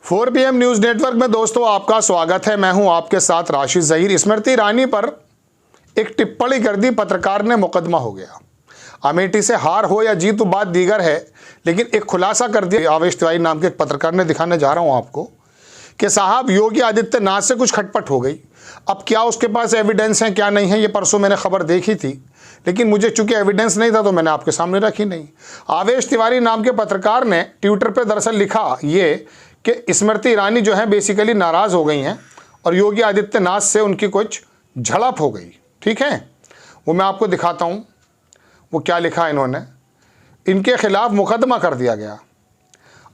4 PM news network में दोस्तों आपका स्वागत है। मैं हूं आपके साथ राशिद ज़हीर। स्मृति ईरानी पर एक टिप्पणी कर दी, पत्रकार ने, मुकदमा हो गया। अमेठी से हार हो या जीत तो बात दीगर है, लेकिन एक खुलासा कर दिया आवेश तिवारी नाम के एक पत्रकार ने। दिखाने जा रहा हूं आपको कि साहब योगी आदित्यनाथ से कुछ खटपट हो गई। अब क्या उसके पास एविडेंस है क्या नहीं है, ये परसों मैंने खबर देखी थी, लेकिन मुझे चूंकि एविडेंस नहीं था तो मैंने आपके सामने रखी नहीं। आवेश तिवारी नाम के पत्रकार ने ट्विटर पर दरअसल लिखा ये कि स्मृति ईरानी जो है बेसिकली नाराज़ हो गई हैं और योगी आदित्यनाथ से उनकी कुछ झड़प हो गई। ठीक है, वो मैं आपको दिखाता हूँ वो क्या लिखा इन्होंने। इनके खिलाफ मुकदमा कर दिया गया।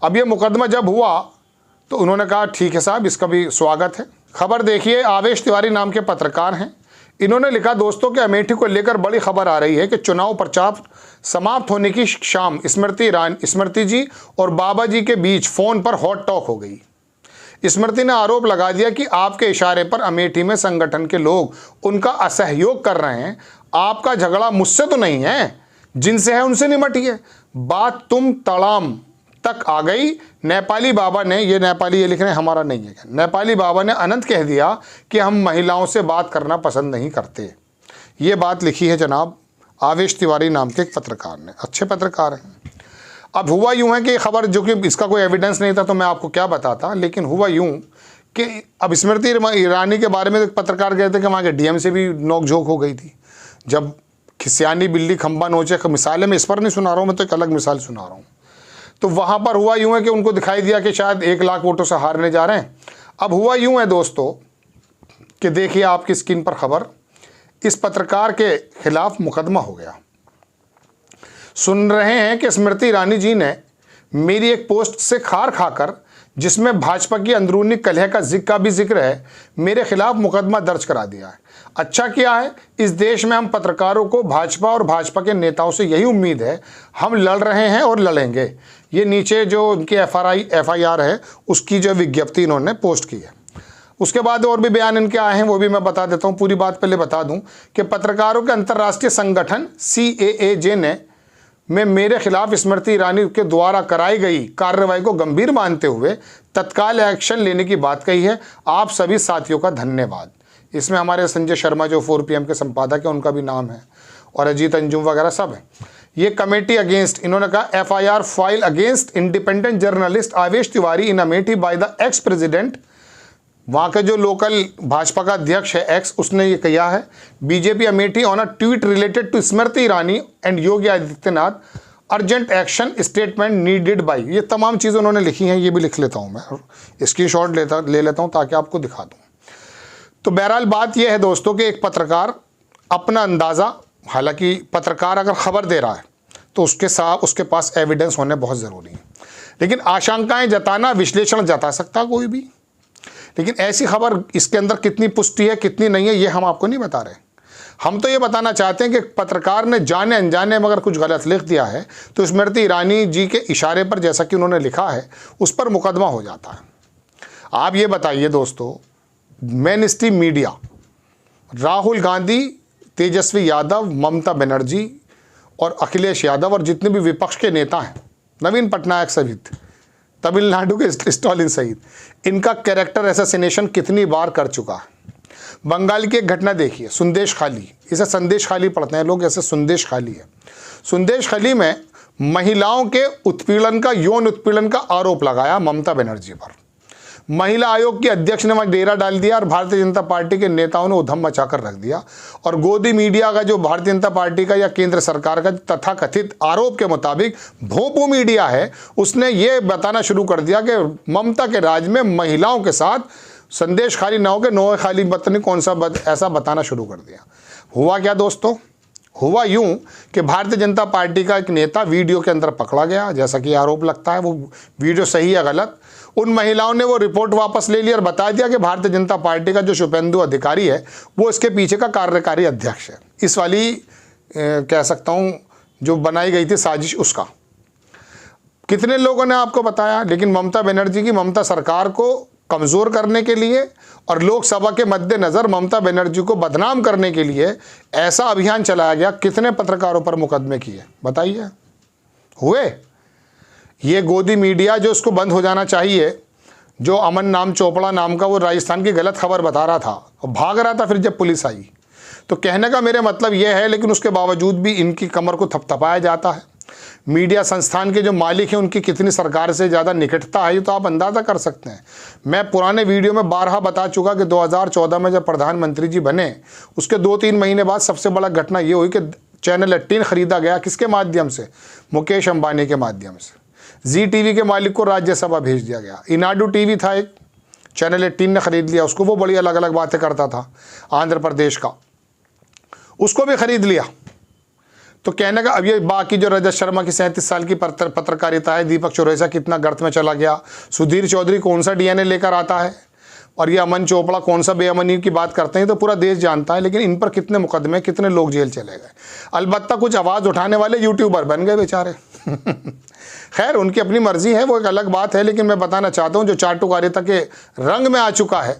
अब ये मुकदमा जब हुआ तो उन्होंने कहा ठीक है साहब, इसका भी स्वागत है। खबर देखिए, आवेश तिवारी नाम के पत्रकार हैं। इन्होंने लिखा दोस्तों कि अमेठी को लेकर बड़ी खबर आ रही है कि चुनाव प्रचार समाप्त होने की शाम स्मृति जी और बाबा जी के बीच फ़ोन पर हॉट टॉक हो गई। स्मृति ने आरोप लगा दिया कि आपके इशारे पर अमेठी में संगठन के लोग उनका असहयोग कर रहे हैं। आपका झगड़ा मुझसे तो नहीं है, जिनसे है उनसे निमटिए। बात तुम तड़ाम तक आ गई। नेपाली बाबा ने, ये नेपाली ये लिख रहे हैं, हमारा नहीं है, नेपाली बाबा ने अनंत कह दिया कि हम महिलाओं से बात करना पसंद नहीं करते। ये बात लिखी है जनाब आवेश तिवारी नाम के एक पत्रकार ने। अच्छे पत्रकार हैं। अब हुआ यूं है कि खबर, जो कि इसका कोई एविडेंस नहीं था तो मैं आपको क्या बताता, लेकिन हुआ यूं कि अब स्मृति ईरानी के बारे में एक पत्रकार कहते कि वहाँ के डीएम से भी नोकझोंक हो गई थी। जब खिसियानी बिल्ली खंबा नोचे, मिसाल है, मैं इस पर नहीं सुना रहा हूँ, मैं तो एक अलग मिसाल सुना रहा हूँ। तो वहाँ पर हुआ यूं है कि उनको दिखाई दिया कि शायद 1 लाख वोटों से हारने जा रहे हैं। अब हुआ यूं है दोस्तों कि देखिए आपकी स्क्रीन पर खबर, इस पत्रकार के खिलाफ मुकदमा हो गया। सुन रहे हैं कि स्मृति ईरानी जी ने मेरी एक पोस्ट से खार खाकर, जिसमें भाजपा की अंदरूनी कलह का भी जिक्र है, मेरे खिलाफ मुकदमा दर्ज करा दिया है। अच्छा किया है। इस देश में हम पत्रकारों को भाजपा और भाजपा के नेताओं से यही उम्मीद है। हम लड़ रहे हैं और लड़ेंगे। ये नीचे जो उनकी FIR है उसकी जो विज्ञप्ति इन्होंने पोस्ट की है। उसके बाद और भी बयान इनके आए हैं, वो भी मैं बता देता हूँ। पूरी बात पहले बता दूँ कि पत्रकारों के अंतर्राष्ट्रीय संगठन CAAJ में मेरे खिलाफ स्मृति ईरानी के द्वारा कराई गई कार्रवाई को गंभीर मानते हुए तत्काल एक्शन लेने की बात कही है। आप सभी साथियों का धन्यवाद। इसमें हमारे संजय शर्मा जो 4 PM के संपादक हैं उनका भी नाम है, और अजीत अंजुम वगैरह सब है। ये कमेटी अगेंस्ट, इन्होंने कहा FIR file against independent journalist Avesh Tiwari in Amethi by the ex president. वहाँ के जो लोकल भाजपा का अध्यक्ष है एक्स, उसने ये कहा है BJP Amethi on a tweet related to Smriti Irani and Yogi Adityanath, urgent action statement needed by. ये तमाम चीज़ें उन्होंने लिखी हैं, ये भी लिख लेता हूँ मैं, स्क्रीनशॉट ले लेता हूँ ताकि आपको दिखा दूँ। तो बहरहाल बात यह है दोस्तों कि एक पत्रकार अपना अंदाज़ा, हालांकि पत्रकार अगर खबर दे रहा है तो उसके पास एविडेंस होने बहुत ज़रूरी है, लेकिन आशंकाएं जताना, विश्लेषण जता सकता कोई भी, लेकिन ऐसी खबर इसके अंदर कितनी पुष्टि है कितनी नहीं है ये हम आपको नहीं बता रहे। हम तो ये बताना चाहते हैं कि पत्रकार ने जाने अनजाने में अगर कुछ गलत लिख दिया है तो स्मृति ईरानी जी के इशारे पर, जैसा कि उन्होंने लिखा है, उस पर मुकदमा हो जाता है। आप ये बताइए दोस्तों, mainstream media, Rahul Gandhi, Tejashwi Yadav, Mamata Banerjee और अखिलेश यादव और जितने भी विपक्ष के नेता हैं, नवीन पटनायक सहित, तमिलनाडु के स्टालिन सहित, इनका कैरेक्टर असैसिनेशन कितनी बार कर चुका है। बंगाल की एक घटना देखिए, संदेश खाली, इसे संदेश खाली पढ़ते हैं लोग, ऐसे संदेश खाली है। संदेश खाली में महिलाओं के उत्पीड़न का, यौन उत्पीड़न का आरोप लगाया ममता बनर्जी पर। महिला आयोग के अध्यक्ष ने वहाँ डेरा डाल दिया और भारतीय जनता पार्टी के नेताओं ने उधम मचाकर रख दिया। और गोदी मीडिया का, जो भारतीय जनता पार्टी का या केंद्र सरकार का तथाकथित आरोप के मुताबिक भोंपू मीडिया है, उसने ये बताना शुरू कर दिया कि ममता के राज में महिलाओं के साथ संदेश खाली ना हो के नोए खाली, पता नहीं कौन सा ऐसा बताना शुरू कर दिया। हुआ क्या दोस्तों? हुआ यूं कि भारतीय जनता पार्टी का एक नेता वीडियो के अंदर पकड़ा गया, जैसा कि आरोप लगता है। वो वीडियो सही है गलत, उन महिलाओं ने वो रिपोर्ट वापस ले ली और बता दिया कि भारतीय जनता पार्टी का जो शुभेंदु अधिकारी है वो इसके पीछे का कार्यकारी अध्यक्ष है। इस वाली कह सकता हूँ जो बनाई गई थी साजिश, उसका कितने लोगों ने आपको बताया। लेकिन ममता बनर्जी की, ममता सरकार को कमज़ोर करने के लिए और लोकसभा के मद्देनज़र ममता बनर्जी को बदनाम करने के लिए ऐसा अभियान चलाया गया। कितने पत्रकारों पर मुकदमे किए बताइए? हुए। ये गोदी मीडिया जो उसको बंद हो जाना चाहिए, जो अमन नाम चोपड़ा नाम का, वो राजस्थान की गलत खबर बता रहा था और भाग रहा था फिर जब पुलिस आई। तो कहने का मेरे मतलब ये है, लेकिन उसके बावजूद भी इनकी कमर को थपथपाया जाता है। मीडिया संस्थान के जो मालिक हैं उनकी कितनी सरकार से ज़्यादा निकटता है ये तो आप अंदाज़ा कर सकते हैं। मैं पुराने वीडियो में बारहा बता चुका कि 2014 में जब प्रधानमंत्री जी बने उसके 2-3 महीने बाद सबसे बड़ा घटना ये हुई कि चैनल 18 खरीदा गया। किसके माध्यम से? मुकेश अंबानी के माध्यम से। जी टीवी के मालिक को राज्यसभा भेज दिया गया। इनाडू टीवी था एक, चैनल 18 ने खरीद लिया उसको, वो बड़ी अलग अलग बातें करता था आंध्र प्रदेश का, उसको भी खरीद लिया। तो कहने का अब ये बाकी जो रजत शर्मा की 37 साल की पत्रकारिता है, दीपक चौरसिया कितना गर्त में चला गया, सुधीर चौधरी कौन सा डीएनए लेकर आता है, और ये अमन चोपड़ा कौन सा बेअमनी की बात करते हैं, तो पूरा देश जानता है। लेकिन इन पर कितने मुकदमे, कितने लोग जेल चले गए। अलबत्ता कुछ आवाज़ उठाने वाले यूट्यूबर बन गए बेचारे। खैर उनकी अपनी मर्जी है, वो एक अलग बात है। लेकिन मैं बताना चाहता हूँ जो चाटुकारिता के रंग में आ चुका है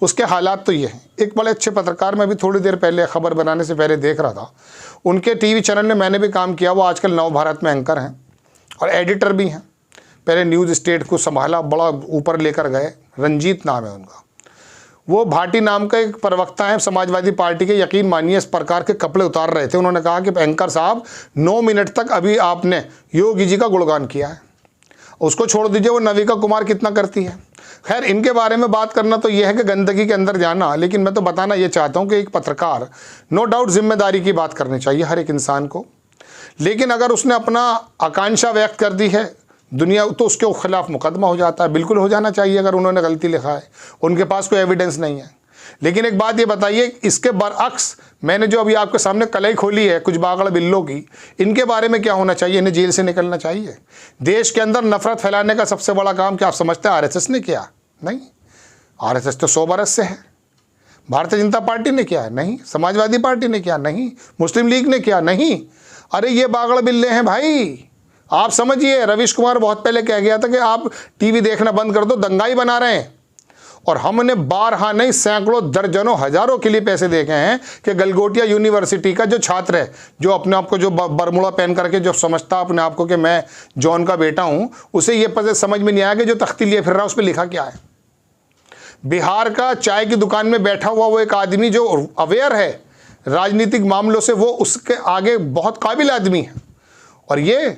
उसके हालात तो ये हैं। एक बड़े अच्छे पत्रकार, मैं भी थोड़ी देर पहले खबर बनाने से पहले देख रहा था, उनके टीवी चैनल में मैंने भी काम किया। वो आजकल नव भारत में एंकर हैं और एडिटर भी हैं। पहले न्यूज़ स्टेट को संभाला, बड़ा ऊपर लेकर गए। रंजीत नाम है उनका। वो भाटी नाम का एक प्रवक्ता है समाजवादी पार्टी के। यकीन मानिए इस प्रकार के कपड़े उतार रहे थे। उन्होंने कहा कि एंकर साहब 9 मिनट तक अभी आपने योगी जी का गुणगान किया है, उसको छोड़ दीजिए वो नविका कुमार कितना करती है। खैर इनके बारे में बात करना तो यह है कि गंदगी के अंदर जाना। लेकिन मैं तो बताना ये चाहता हूँ कि एक पत्रकार नो डाउट जिम्मेदारी की बात करनी चाहिए हर एक इंसान को। लेकिन अगर उसने अपना आकांक्षा व्यक्त कर दी है दुनिया, तो उसके खिलाफ मुकदमा हो जाता है। बिल्कुल हो जाना चाहिए अगर उन्होंने गलती लिखा है, उनके पास कोई एविडेंस नहीं है। लेकिन एक बात ये बताइए, इसके बरअक्स मैंने जो अभी आपके सामने कलई खोली है कुछ बागड़ बिल्लों की, इनके बारे में क्या होना चाहिए? इन्हें जेल से निकलना चाहिए। देश के अंदर नफरत फैलाने का सबसे बड़ा काम क्या आप समझते हैं आरएसएस ने किया? नहीं, आरएसएस तो 100 बरस से है। भारतीय जनता पार्टी ने किया? नहीं। समाजवादी पार्टी ने किया? नहीं। मुस्लिम लीग ने किया? नहीं। अरे ये बागड़ बिल्ले हैं भाई। आप समझिए, रवीश कुमार बहुत पहले कह गया था कि आप टीवी देखना बंद कर दो, दंगाई बना रहे हैं। और हमने बारहा नहीं सैकड़ों दर्जनों हजारों के लिए पैसे देखे हैं कि गलगोटिया यूनिवर्सिटी का जो छात्र है, जो अपने आप को जो बरमुड़ा पहन करके जो समझता अपने आप को कि मैं जॉन का बेटा हूं, उसे ये पता समझ में नहीं आया कि जो तख्ती लिए फिर रहा उस पर लिखा क्या है। बिहार का चाय की दुकान में बैठा हुआ वो एक आदमी जो अवेयर है राजनीतिक मामलों से, वो उसके आगे बहुत काबिल आदमी है। और ये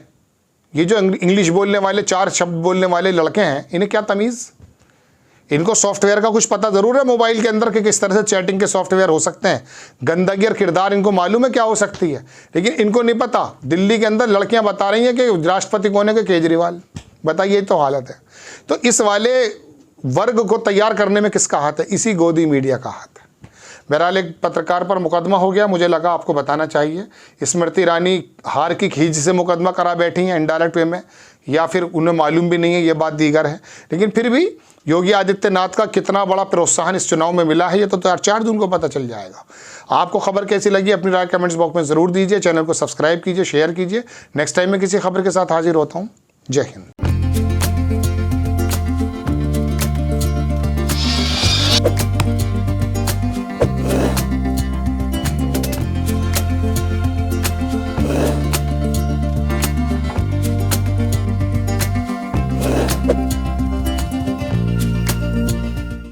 जो इंग्लिश बोलने वाले 4 शब्द बोलने वाले लड़के हैं, इन्हें क्या तमीज़? इनको सॉफ्टवेयर का कुछ पता ज़रूर है मोबाइल के अंदर कि किस तरह से चैटिंग के सॉफ्टवेयर हो सकते हैं। गंदगी और किरदार इनको मालूम है क्या हो सकती है, लेकिन इनको नहीं पता। दिल्ली के अंदर लड़कियां बता रही हैं कि राष्ट्रपति कौन है कि केजरीवाल। बताइए तो हालत है। तो इस वाले वर्ग को तैयार करने में किसका हाथ है? इसी गोदी मीडिया का हाथ है। बहरहाल एक पत्रकार पर मुकदमा हो गया, मुझे लगा आपको बताना चाहिए। स्मृति ईरानी हार की खींच से मुकदमा करा बैठी हैं इनडायरेक्ट वे में, या फिर उन्हें मालूम भी नहीं है, ये बात दीगर है। लेकिन फिर भी योगी आदित्यनाथ का कितना बड़ा प्रोत्साहन इस चुनाव में मिला है ये तो 4 जून को पता चल जाएगा। आपको खबर कैसी लगी अपनी राय कमेंट्स बॉक्स में ज़रूर दीजिए। चैनल को सब्सक्राइब कीजिए, शेयर कीजिए। नेक्स्ट टाइम मैं किसी खबर के साथ हाजिर होता हूँ। जय हिंद।